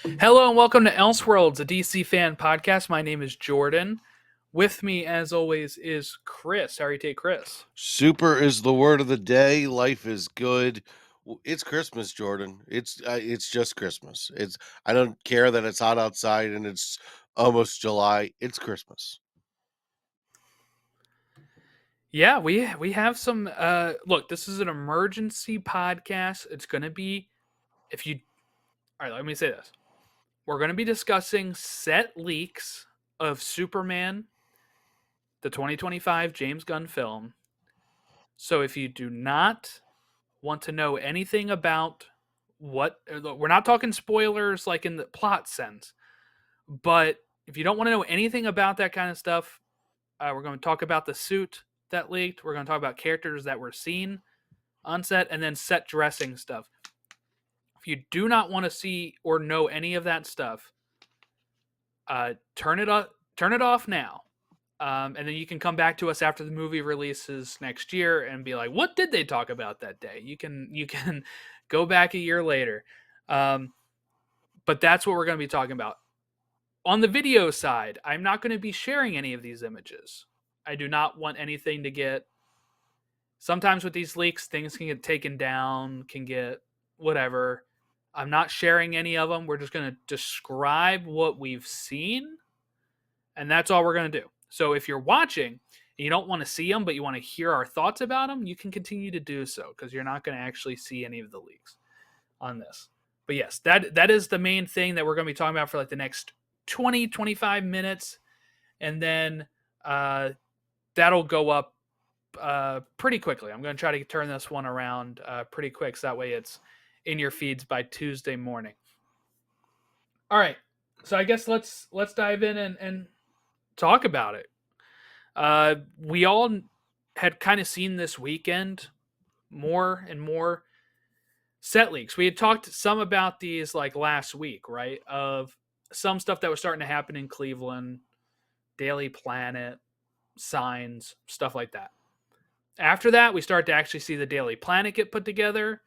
Hello and welcome to Elseworlds, a DC fan podcast. My name is Jordan. With me, as always, is Chris. How are you today, Chris? Super is the word of the day. Life is good. It's Christmas, Jordan. It's just Christmas. It's I don't care that it's hot outside and it's almost July. It's Christmas. Yeah, we have some. Look, this is an emergency podcast. It's going to be if you. All right, let me say this. We're going to be discussing set leaks of Superman, the 2025 James Gunn film. So if you do not want to know anything about we're not talking spoilers like in the plot sense. But if you don't want to know anything about that kind of stuff, we're going to talk about the suit that leaked. We're going to talk about characters that were seen on set, and then set dressing stuff. If you do not want to see or know any of that stuff, turn it up, turn it off now, and then you can come back to us after the movie releases next year and be like, "What did they talk about that day?" You can go back a year later, but that's what we're going to be talking about. On the video side, I'm not going to be sharing any of these images. I do not want anything to get. Sometimes with these leaks, things can get taken down, can get whatever. I'm not sharing any of them. We're just going to describe what we've seen, and that's all we're going to do. So if you're watching and you don't want to see them, but you want to hear our thoughts about them, you can continue to do so because you're not going to actually see any of the leaks on this. But yes, that is the main thing that we're going to be talking about for like the next 20-25 minutes, and then that'll go up pretty quickly. I'm going to try to turn this one around pretty quick, so that way it's in your feeds by Tuesday morning. All right, so I guess let's dive in and talk about it. We all had kind of seen this weekend more and more set leaks. We had talked some about these like last week, right? Of some stuff that was starting to happen in Cleveland, Daily Planet, signs, stuff like that. After that, we start to actually see the Daily Planet get put together.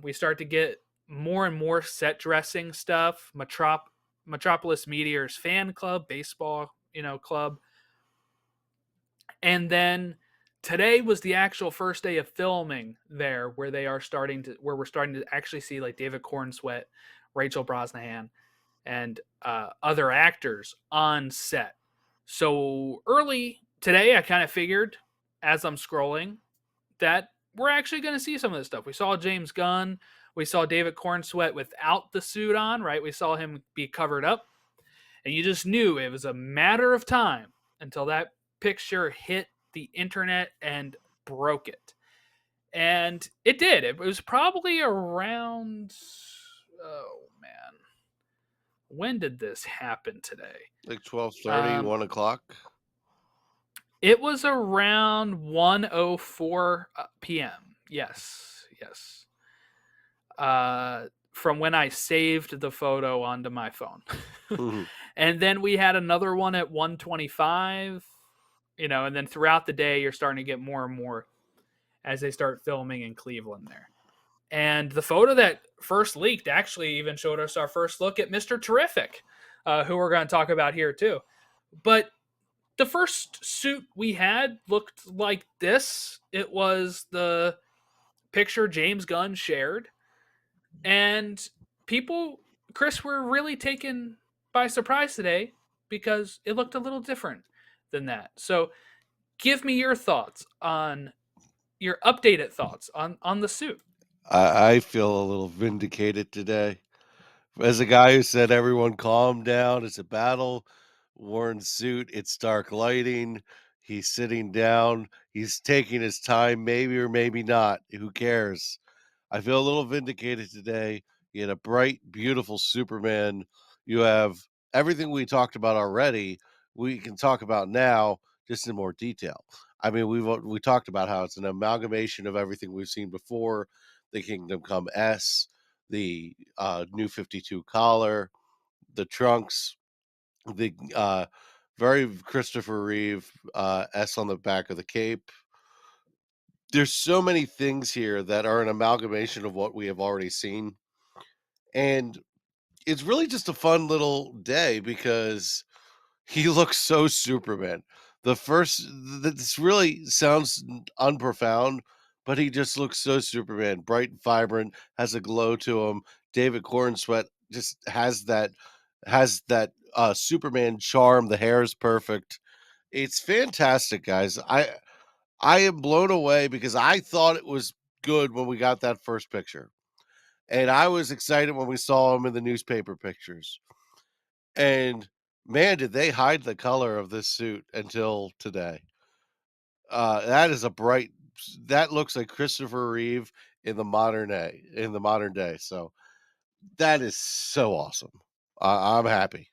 We start to get more and more set dressing stuff. Metropolis Meteor's fan club, baseball, club. And then today was the actual first day of filming there, where we're starting to actually see like David Cornsweet, Rachel Brosnahan, and other actors on set. So early today, I kind of figured as I'm scrolling that we're actually going to see some of this stuff. We saw James Gunn. We saw David Cornsweet without the suit on, right? We saw him be covered up. And you just knew it was a matter of time until that picture hit the internet and broke it. And it did. It was probably around, oh man, when did this happen today? Like 12:30, Um, 1 o'clock. it was around 1:04 p.m. Yes, yes. From when I saved the photo onto my phone. And then we had another one at 1:25, and then throughout the day you're starting to get more and more as they start filming in Cleveland there. And the photo that first leaked actually even showed us our first look at Mr. Terrific, who we're going to talk about here too. But the first suit we had looked like this. It was the picture James Gunn shared. And people, Chris, were really taken by surprise today because it looked a little different than that. So give me your updated thoughts on the suit. I feel a little vindicated today. As a guy who said everyone calm down, it's a battle. Worn suit, it's dark lighting. He's sitting down. He's taking his time, maybe or maybe not. Who cares? I feel a little vindicated today. You had a bright, beautiful Superman. You have everything we talked about already. We can talk about now, just in more detail. I mean, we talked about how it's an amalgamation of everything we've seen before. The Kingdom Come S, the New 52 collar, the trunks, the very Christopher Reeve S on the back of the cape. There's so many things here that are an amalgamation of what we have already seen. And it's really just a fun little day because he looks so Superman. The first this really sounds unprofound, but he just looks so Superman, bright and vibrant, has a glow to him. David Cornsweet just has that Superman charm. The hair is perfect. It's fantastic, guys. I am blown away because I thought it was good when we got that first picture. And I was excited when we saw him in the newspaper pictures. And man, did they hide the color of this suit until today. That is a bright that looks like Christopher Reeve in the modern day. So that is so awesome. I'm happy.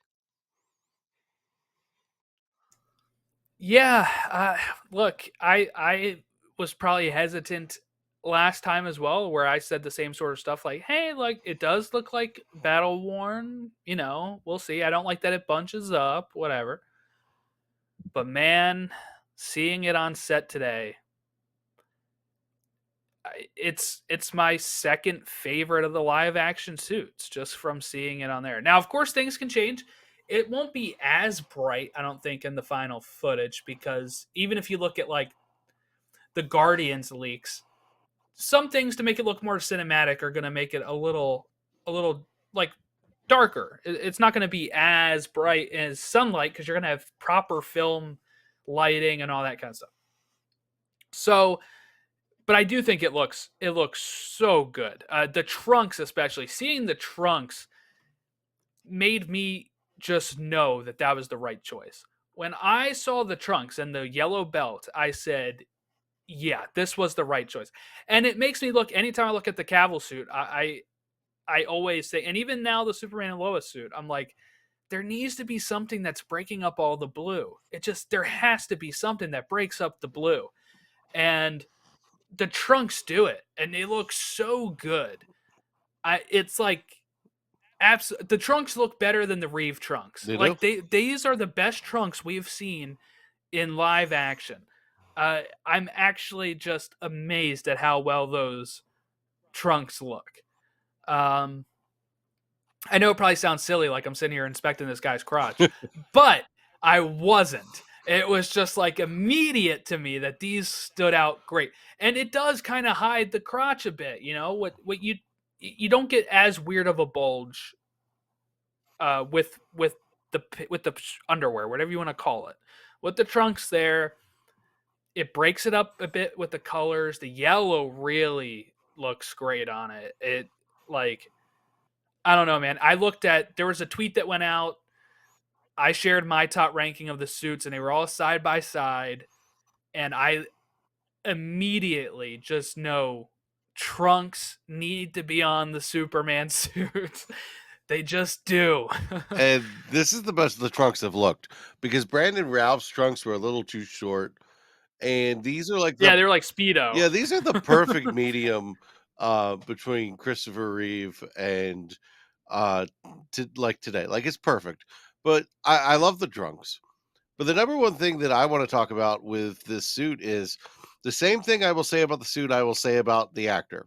Yeah, look, I was probably hesitant last time as well, where I said the same sort of stuff like, "Hey, like it does look like battle worn, you know, we'll see. I don't like that it bunches up, whatever." But man, seeing it on set today, it's my second favorite of the live action suits just from seeing it on there. Now, of course, things can change. It won't be as bright, I don't think, in the final footage because even if you look at like the Guardians leaks, some things to make it look more cinematic are going to make it a little like darker. It's not going to be as bright as sunlight because you're going to have proper film lighting and all that kind of stuff. So, but I do think it looks so good. The trunks, especially seeing the trunks, made me just know that that was the right choice. When I saw the trunks and the yellow belt, I said, "Yeah, this was the right choice." And it makes me look anytime I look at the Cavill suit, I always say, and even now the Superman and Lois suit, I'm like, there needs to be something that's breaking up all the blue. It just there has to be something that breaks up the blue, and the trunks do it, and they look so good. It's like the trunks look better than the Reeve trunks. They do. Like these are the best trunks we've seen in live action. I'm actually just amazed at how well those trunks look. Um, I know it probably sounds silly, like I'm sitting here inspecting this guy's crotch, but I wasn't. It was just like immediate to me that these stood out great, and it does kind of hide the crotch a bit. You know what you don't get as weird of a bulge with the underwear, whatever you want to call it. With the trunks there, it breaks it up a bit with the colors. The yellow really looks great on it. It like I don't know, man. I looked at there was a tweet that went out. I shared my top ranking of the suits, and they were all side by side. And I immediately just know trunks need to be on the Superman suits. They just do. And this is the best the trunks have looked because Brandon Ralph's trunks were a little too short. And these are like the Yeah, they're like Speedo. yeah, these are the perfect medium between Christopher Reeve and uh to like today. Like it's perfect. But I love the trunks. But the number one thing that I want to talk about with this suit is the same thing I will say about the suit, I will say about the actor.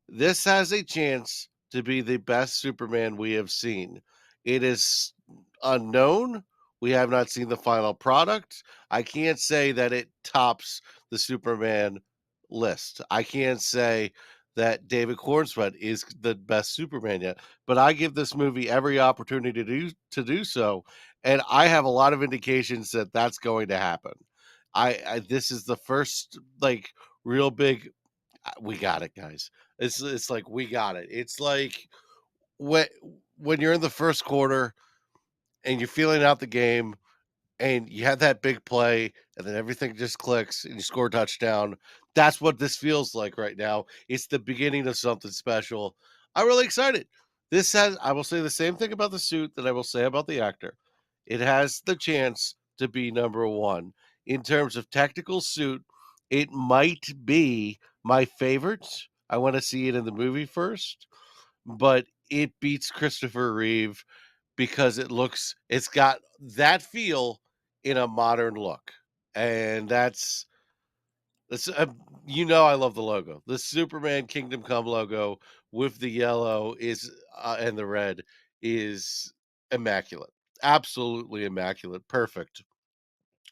This has a chance to be the best Superman we have seen. It is unknown. We have not seen the final product. I can't say that it tops the Superman list. I can't say that David Cornsweet is the best Superman yet, but I give this movie every opportunity to do so, and I have a lot of indications that that's going to happen. I this is the first like real big we got it, guys. It's like we got it. It's like when when you're in the first quarter and you're feeling out the game and you have that big play and then everything just clicks and you score a touchdown. That's what this feels like right now. It's the beginning of something special. I'm really excited. This has I will say the same thing about the suit that I will say about the actor. It has the chance to be number 1 in terms of technical suit. It might be my favorite. I want to see it in the movie first, but it beats Christopher Reeve because it's got that feel in a modern look. And that's I love the logo. The Superman Kingdom Come logo with the yellow is and the red is immaculate. Absolutely immaculate. Perfect.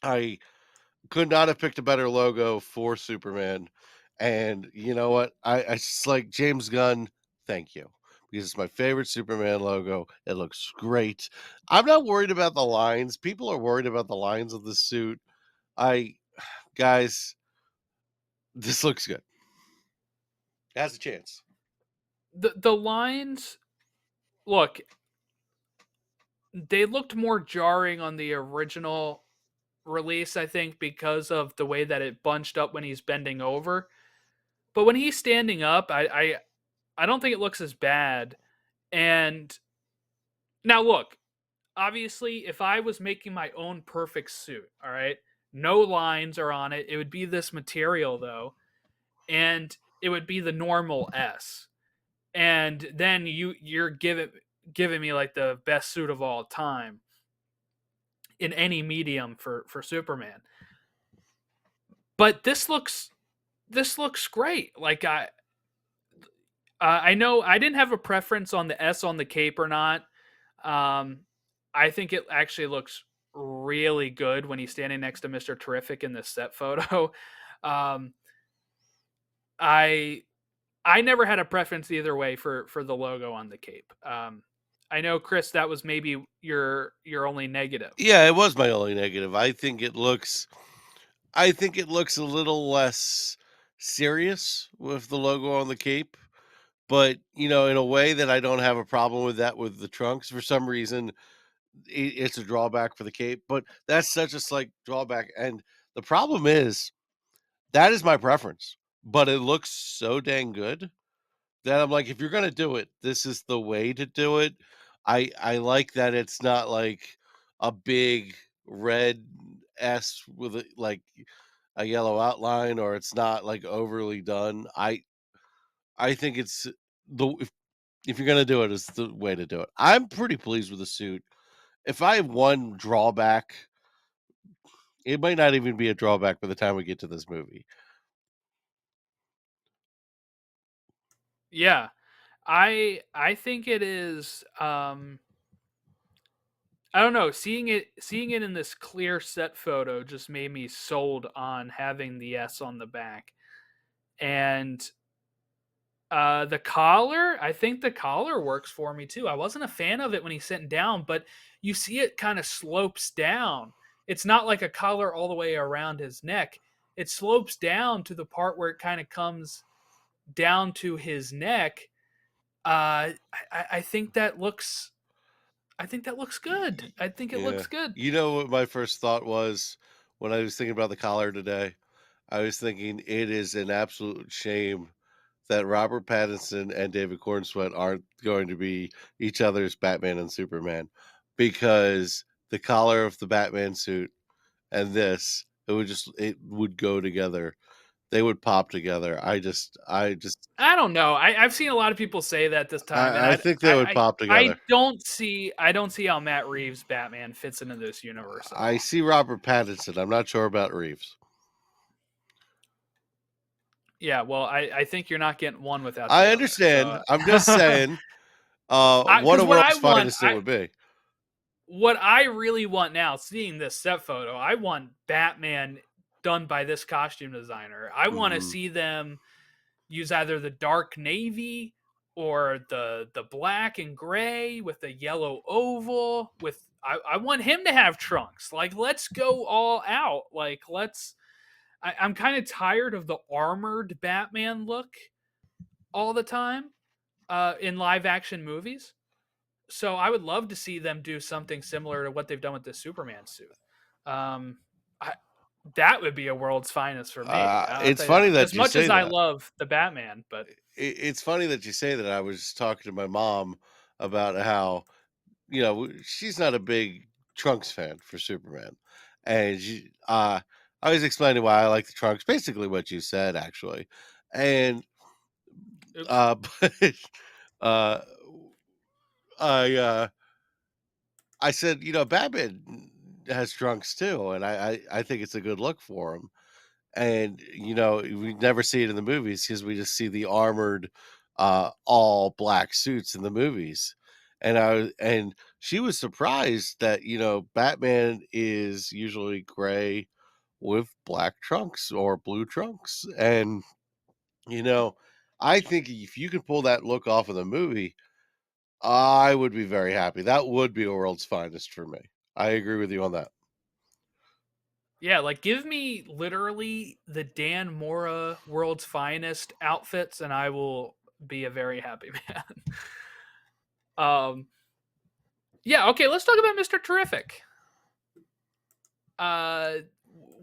I could not have picked a better logo for Superman. And you know what? I just like James Gunn, thank you. Because it's my favorite Superman logo. It looks great. I'm not worried about the lines. People are worried about the lines of the suit. I guys, this looks good. Has a chance. The lines, look, they looked more jarring on the original release, I think, because of the way that it bunched up when he's bending over. But when he's standing up, I don't think it looks as bad. And now look, obviously, if I was making my own perfect suit, all right, no lines are on it. It would be this material though, and it would be the normal S. And then you're giving me like the best suit of all time in any medium for Superman. But this looks great. Like I know I didn't have a preference on the S on the cape or not. Um, I think it actually looks really good when he's standing next to Mr. Terrific in this set photo. Um, I I never had a preference either way for the logo on the cape. I know, Chris, that was maybe your only negative. Yeah, it was my only negative. I think it looks a little less serious with the logo on the cape, but in a way that I don't have a problem with that with the trunks. For some reason, it's a drawback for the cape, but that's such a slight drawback. And the problem is that is my preference, but it looks so dang good that I'm like, if you're gonna do it, this is the way to do it. I like that it's not like a big red S with a yellow outline, or it's not like overly done. I think it's the if you're gonna do it, it's the way to do it. I'm pretty pleased with the suit. If I have one drawback, it might not even be a drawback by the time we get to this movie. Yeah, I think it is. I don't know. Seeing it in this clear set photo just made me sold on having the S on the back. And the collar, I think the collar works for me too. I wasn't a fan of it when he's sitting down, but you see it kind of slopes down. It's not like a collar all the way around his neck. It slopes down to the part where it kind of comes down to his neck. I think that looks. I think that looks good. I think it Yeah. looks good. You know what my first thought was when I was thinking about the collar today? I was thinking it is an absolute shame that Robert Pattinson and David Cornsweet aren't going to be each other's Batman and Superman, because the collar of the Batman suit and this, it would go together. They would pop together. I don't know. I've seen a lot of people say that this time, and I think they would pop I together. don't see how Matt Reeves' Batman fits into this universe at I all. see Robert Pattinson. I'm not sure about Reeves. Yeah, well, I think you're not getting one without the I other. understand. So, I'm just saying, what a because world's finest it would be. what I really want now, seeing this set photo, I want Batman done by this costume designer. I want to Mhm. see them use either the dark navy or the black and gray with the yellow oval. I want him to have trunks. Like, let's go all out. Like, I'm kind of tired of the armored Batman look all the time in live action movies. So I would love to see them do something similar to what they've done with the Superman suit. Um, I, that would be a world's finest for me. I'll It's tell you that. funny As that you much say as I that. love the Batman, but It's funny that you say that. I was talking to my mom about how, she's not a big Trunks fan for Superman. And I was explaining why I like the Trunks, basically what you said, actually. And, oops. but, uh, I, I said, Batman has trunks too, and I think it's a good look for him. And we never see it in the movies because we just see the armored, all black suits in the movies. and she was surprised that, Batman is usually gray with black trunks or blue trunks, and, you know, I think if you could pull that look off of the movie, I would be very happy. That would be a world's finest for me. I agree with you on that. Yeah, like give me literally the Dan Mora world's finest outfits, and I will be a very happy man. um, yeah, okay, let's talk about Mr. Terrific. Uh,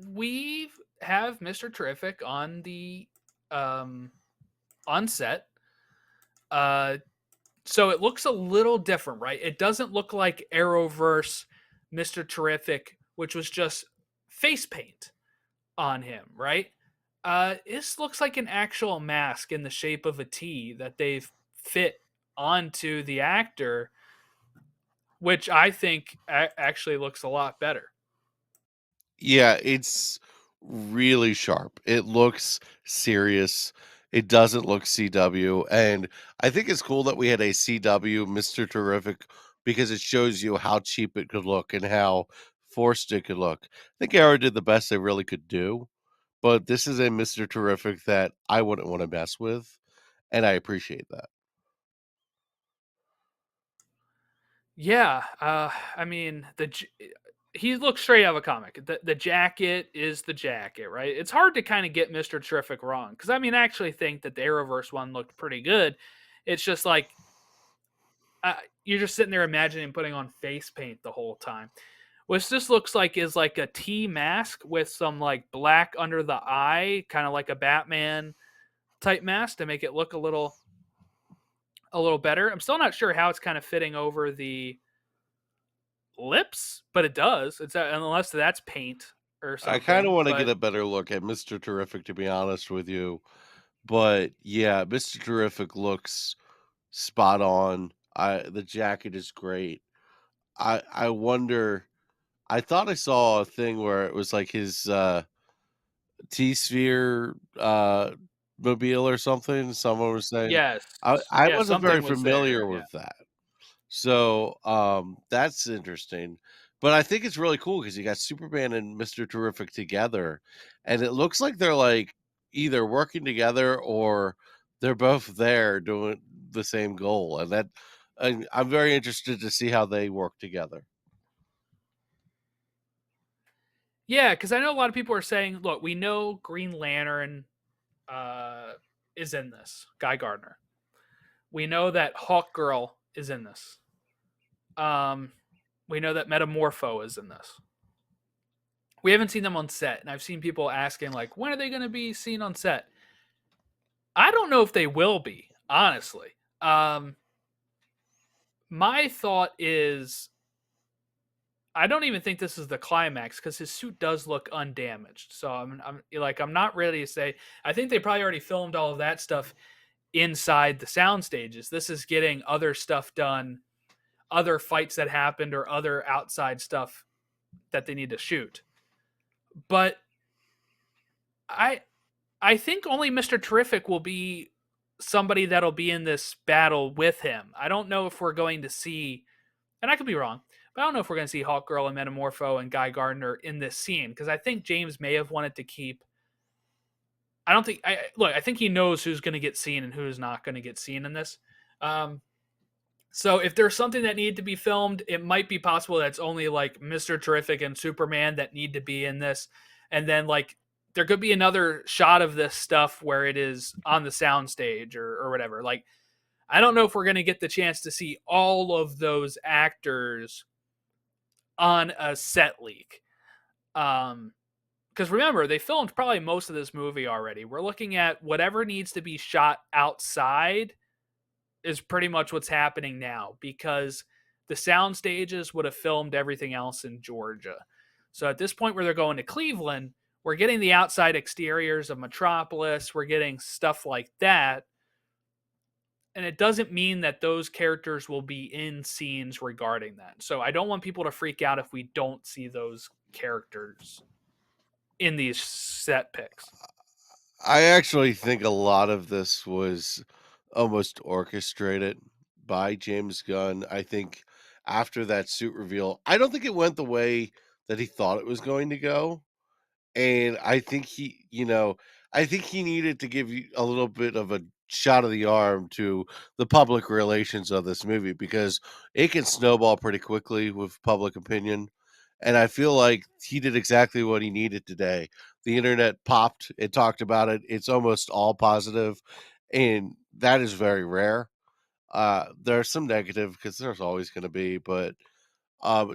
we have Mr. Terrific um on set. Uh, so it looks a little different, right? It doesn't look like Arrowverse Mr. Terrific, which was just face paint on him, right? This looks like an actual mask in the shape of a T that they've fit onto the actor, which I think actually looks a lot better. Yeah, it's really sharp. It looks serious. It doesn't look CW, and I think it's cool that we had a CW Mr. Terrific because it shows you how cheap it could look and how forced it could look. I think Arrow did the best they really could do, but this is a Mr. Terrific that I wouldn't want to mess with, and I appreciate that. Yeah, I mean he looks straight out of a comic. The jacket is the jacket, right? It's hard to kind of get Mister Terrific wrong because I mean I actually think that the Arrowverse one looked pretty good. It's just like you're just sitting there imagining putting on face paint the whole time. Which this looks like is like a T mask with some like black under the eye, kind of like a Batman type mask to make it look a little better. I'm still not sure how it's kind of fitting over the lips, but it does. It's unless that's paint or I kind of something. want to get But a better look at Mr. Terrific, to be honest with you. But yeah, Mr. Terrific looks spot on. The jacket is great. I wonder. I thought I saw a thing where it was like his T Sphere mobile or something. Someone was saying yes, I yeah, wasn't very something was familiar there. Yeah, with that. So, that's interesting. But I think it's really cool because you got Superman and Mr. Terrific together, and it looks like they're, like, either working together or they're both there doing the same goal, and I'm very interested to see how they work together. yeah, because I know a lot of people are saying, look, we know Green Lantern uh, is in this. Guy Gardner. We know that Hawk Girl is in this. Um, we know that Metamorpho is in this. We haven't seen them on set, and I've seen people asking like, when are they going to be seen on set? I don't know if they will be, honestly. Um, my thought is, I don't even think this is the climax because his suit does look undamaged. So I'm not ready to say. I think they probably already filmed all of that stuff inside the sound stages. This is getting other stuff done, other fights that happened, or other outside stuff that they need to shoot. But I I think only Mr. Terrific will be somebody that'll be in this battle with him. I don't know if we're going to see, and I could be wrong, but I don't know if we're going to see Hawkgirl and Metamorpho and Guy Gardner in this scene because I think James may have wanted to keep. I don't think. I think he knows who's going to get seen and who's not going to get seen in this. Um, so if there's something that needed to be filmed, it might be possible that it's only like Mr. Terrific and Superman that need to be in this, and then like there could be another shot of this stuff where it is on the soundstage or whatever. Like I don't know if we're gonna get the chance to see all of those actors on a set leak. Because remember, they filmed probably most of this movie already. We're looking at whatever needs to be shot outside is pretty much what's happening now because the sound stages would have filmed everything else in Georgia. So at this point where they're going to Cleveland, we're getting the outside exteriors of Metropolis, we're getting stuff like that. And it doesn't mean that those characters will be in scenes regarding that. So I don't want people to freak out if we don't see those characters in these set picks. I actually think a lot of this was almost orchestrated by James Gunn. I think after that suit reveal, I don't think it went the way that he thought it was going to go. And I think I think he needed to give you a little bit of a shot of the arm to the public relations of this movie because it can snowball pretty quickly with public opinion. And I feel like he did exactly what he needed today. The internet popped, it talked about it. It's almost all positive, and that is very rare. There's some negative because there's always going to be, but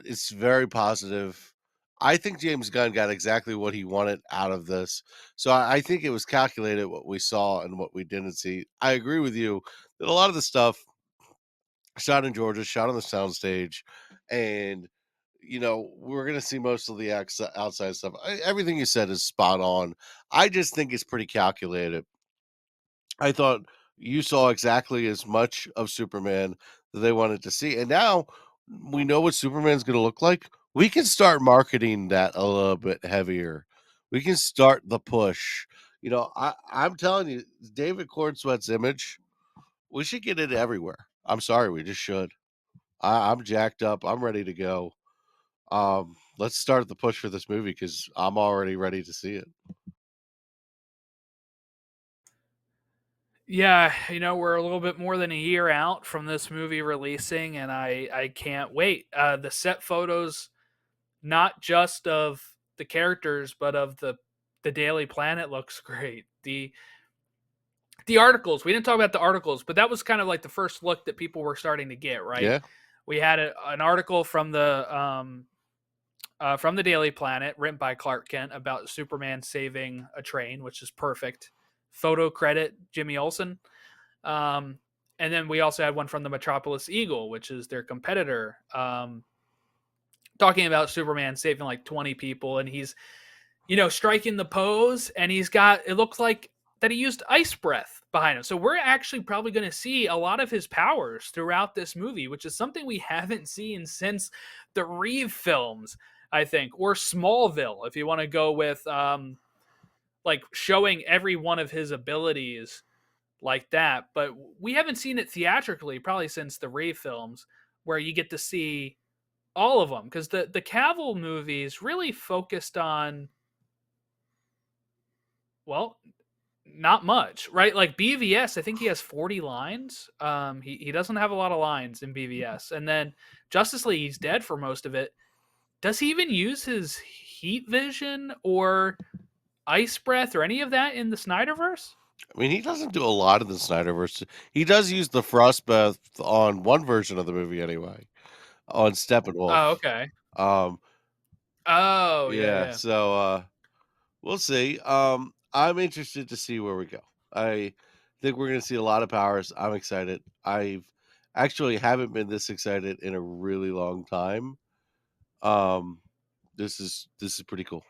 it's very positive. I think James Gunn got exactly what he wanted out of this. So I think it was calculated what we saw and what we didn't see. I agree with you that a lot of the stuff shot in Georgia, shot on the soundstage, and we're gonna see most of the outside stuff. Everything you said is spot on. I just think it's pretty calculated. I thought you saw exactly as much of Superman that they wanted to see. And now we know what Superman's going to look like. We can start marketing that a little bit heavier. We can start the push. I'm telling you, David Cornsweat's image, we should get it everywhere. I'm sorry, we just should. I'm jacked up. I'm ready to go. Let's start the push for this movie because I'm already ready to see it. Yeah, we're a little bit more than a year out from this movie releasing, and I can't wait. The set photos, not just of the characters, but of the Daily Planet, looks great. The articles, we didn't talk about the articles, but that was kind of like the first look that people were starting to get, right? Yeah. We had an article from the Daily Planet, written by Clark Kent, about Superman saving a train, which is perfect. Photo credit Jimmy Olsen. Um, and then we also had one from the Metropolis Eagle, which is their competitor, talking about Superman saving like 20 people, and he's striking the pose, and it looks like that he used ice breath behind him. So we're actually probably going to see a lot of his powers throughout this movie, which is something we haven't seen since the Reeve films, I think, or Smallville, if you want to go with like showing every one of his abilities like that. But we haven't seen it theatrically probably since the Reeve films, where you get to see all of them, because the Cavill movies really focused on, well, not much, right? Like BVS, I think he has 40 lines. He doesn't have a lot of lines in BVS. And then Justice League, he's dead for most of it. Does he even use his heat vision or ice breath or any of that in the Snyderverse? I mean, he doesn't do a lot in the Snyderverse. He does use the frostbath on one version of the movie anyway, on Steppenwolf. Oh, okay. Um, Oh, yeah, yeah, yeah. so we'll see. I'm interested to see where we go. I think we're gonna see a lot of powers. I'm excited. I've actually haven't been this excited in a really long time. Um, this is pretty cool.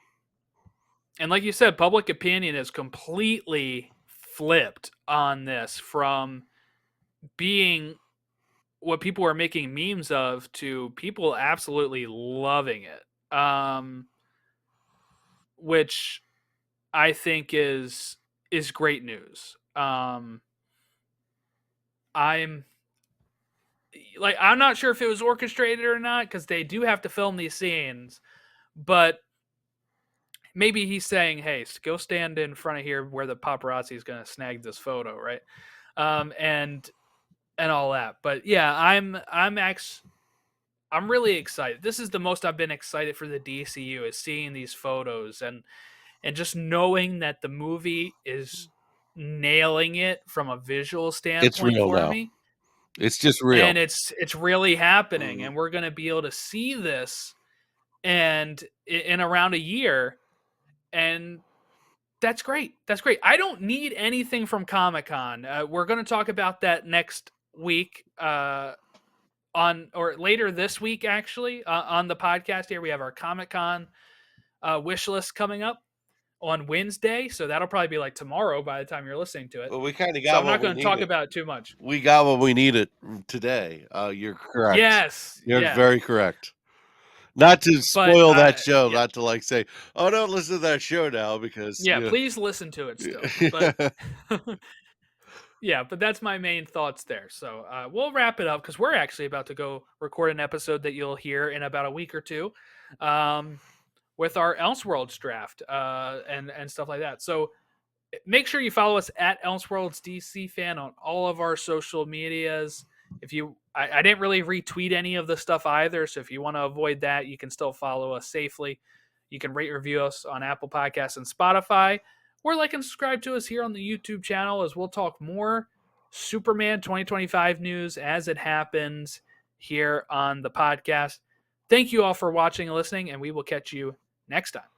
And like you said, public opinion is completely flipped on this, from being what people are making memes of to people absolutely loving it. Which I think is great news. I'm I'm not sure if it was orchestrated or not, because they do have to film these scenes, but maybe he's saying, "Hey, go stand in front of here where the paparazzi is going to snag this photo," right? And all that. But yeah, I'm really excited. This is the most I've been excited for the DCU, is seeing these photos and just knowing that the movie is nailing it from a visual It's standpoint real for now. me. It's just real. And it's really happening, Mhm. and we're going to be able to see this and in around a year, and that's great. That's great. I don't need anything from Comic-Con. We're going to talk about that next week, on, or later this week actually, on the podcast here. We have our Comic-Con wish list coming up on Wednesday, so that'll probably be like tomorrow by the time you're listening to it. But we kind of So got I'm not what we going to talk needed. about it too much. We got what we needed today. You're correct. Yes, You're yeah, very correct. Not to but spoil that show, yeah, not to like say, "Oh, don't listen to that show now," because yeah. Please listen to it still, but Yeah, but that's my main thoughts there. So we'll wrap it up because we're actually about to go record an episode that you'll hear in about a week or two, um, with our Elseworlds draft and stuff like that. So make sure you follow us at elseworldsdcfan on all of our social medias. If you, I didn't really retweet any of the stuff either, so if you want to avoid that, you can still follow us safely. You can rate review us on Apple Podcasts and Spotify, or like and subscribe to us here on the YouTube channel as we'll talk more Superman 2025 news as it happens here on the podcast. Thank you all for watching and listening, and we will catch you next time.